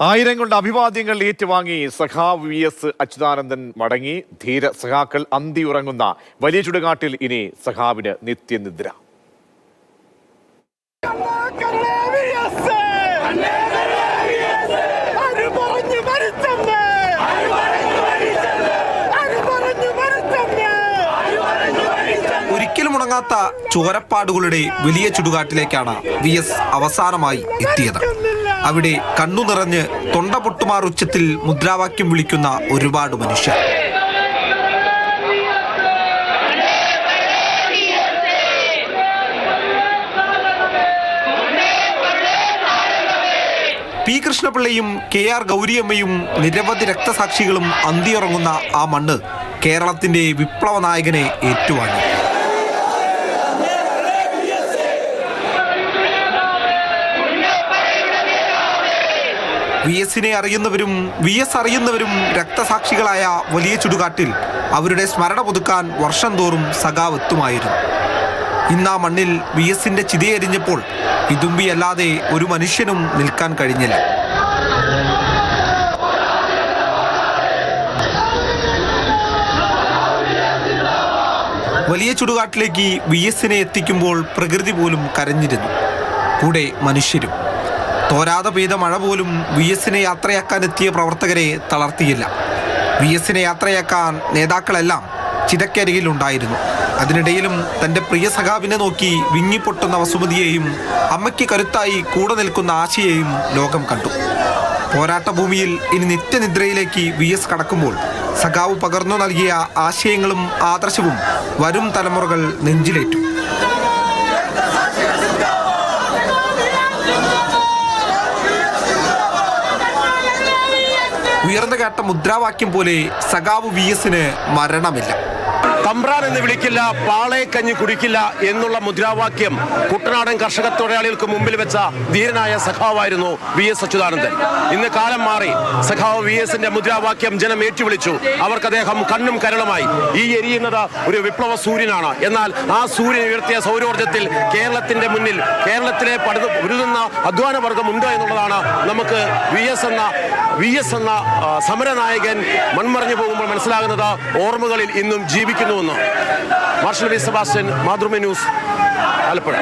ആയിരം കൊണ്ട് അഭിവാദ്യങ്ങൾ ഏറ്റുവാങ്ങി സഖാവ് വി.എസ്. അച്യുതാനന്ദൻ മടങ്ങി. ധീര സഖാക്കൾ അന്തിയുറങ്ങുന്ന വലിയ ചുടുകാട്ടിൽ ഇനി സഖാവിന് നിത്യനിദ്ര. ഒരിക്കലും ഉണങ്ങാത്ത ചോരപ്പാടുകളുടെ വലിയ ചുടുകാട്ടിലേക്കാണ് വി.എസ്. അവസാനമായി എത്തിയത്. അവിടെ കണ്ണു നിറഞ്ഞ് തൊണ്ട പൊട്ടുമാർ ഉച്ചത്തിൽ മുദ്രാവാക്യം വിളിക്കുന്ന ഒരുപാട് മനുഷ്യർ. P കൃഷ്ണപിള്ളയും K R. ഗൗരിയമ്മയും നിരവധി രക്തസാക്ഷികളും അന്തിയുറങ്ങുന്ന ആ മണ്ണ് കേരളത്തിന്റെ വിപ്ലവ നായകനെ ഏറ്റുവാങ്ങി. വി.എസിനെ അറിയുന്നവരും വി.എസ്. അറിയുന്നവരും രക്തസാക്ഷികളായ വലിയ ചുടുകാട്ടിൽ അവരുടെ സ്മരണ പുതുക്കാൻ വർഷം തോറും സഖാവ് എത്തുമായിരുന്നു. ഇന്ന് ആ മണ്ണിൽ വി.എസിന്റെ ചിതയെരിഞ്ഞപ്പോൾ ഇതുമ്പിയല്ലാതെ ഒരു മനുഷ്യനും നിൽക്കാൻ കഴിഞ്ഞില്ല. വലിയ ചുടുകാട്ടിലേക്ക് വി.എസിനെ എത്തിക്കുമ്പോൾ പ്രകൃതി പോലും കരഞ്ഞിരുന്നു, കൂടെ മനുഷ്യരും. തോരാതെ പെയ്ത മഴ പോലും വി.എസിനെ യാത്രയാക്കാൻ എത്തിയ പ്രവർത്തകരെ തളർത്തിയില്ല. വി.എസിനെ യാത്രയാക്കാൻ നേതാക്കളെല്ലാം ചിതക്കരികിലുണ്ടായിരുന്നു. അതിനിടയിലും തൻ്റെ പ്രിയ സഖാവിനെ നോക്കി വിങ്ങിപ്പൊട്ടുന്ന വസുമതിയെയും അമ്മയ്ക്ക് കരുത്തായി കൂടെ നിൽക്കുന്ന ആശയെയും ലോകം കണ്ടു. പോരാട്ട ഭൂമിയിൽ ഇനി നിത്യനിദ്രയിലേക്ക് വി.എസ്. കടക്കുമ്പോൾ സഖാവ് പകർന്നു നൽകിയ ആശയങ്ങളും ആദർശവും വരും തലമുറകൾ നെഞ്ചിലേറ്റു. ഉയർന്നു കേട്ട മുദ്രാവാക്യം പോലെ സഖാവ് വി.എസിന് മരണമില്ല. തമ്പ്രാൻ എന്ന് വിളിക്കില്ല, പാളയക്കഞ്ഞി കുടിക്കില്ല എന്നുള്ള മുദ്രാവാക്യം കുട്ടനാടൻ കർഷക തൊഴിലാളികൾക്ക് മുമ്പിൽ വെച്ച ധീരനായ സഖാവായിരുന്നു വി.എസ്. അച്യുതാനന്ദൻ. ഇന്ന് കാലം മാറി. സഖാവ് വി.എസിന്റെ മുദ്രാവാക്യം ജനം ഏറ്റുവിളിച്ചു. അവർക്ക് അദ്ദേഹം കണ്ണും കരളുമായി. ഈ എരിയുന്നത് ഒരു വിപ്ലവ സൂര്യനാണ്. എന്നാൽ ആ സൂര്യൻ ഉയർത്തിയ സൗരോർജ്ജത്തിൽ കേരളത്തിന്റെ മുന്നിൽ കേരളത്തിലെ ഉരുതുന്ന അധ്വാന വർഗമുണ്ട് എന്നുള്ളതാണ് നമുക്ക് വി എസ് എന്ന സമരനായകൻ മൺമറഞ്ഞു പോകുമ്പോൾ മനസ്സിലാകുന്നത്. ഓർമ്മകളിൽ ഇന്നും ജീവിക്കുന്നുവെന്ന്. മാർഷൽ വി. സെബാസ്റ്റ്യൻ, മാതൃഭൂമി ന്യൂസ്, ആലപ്പുഴ.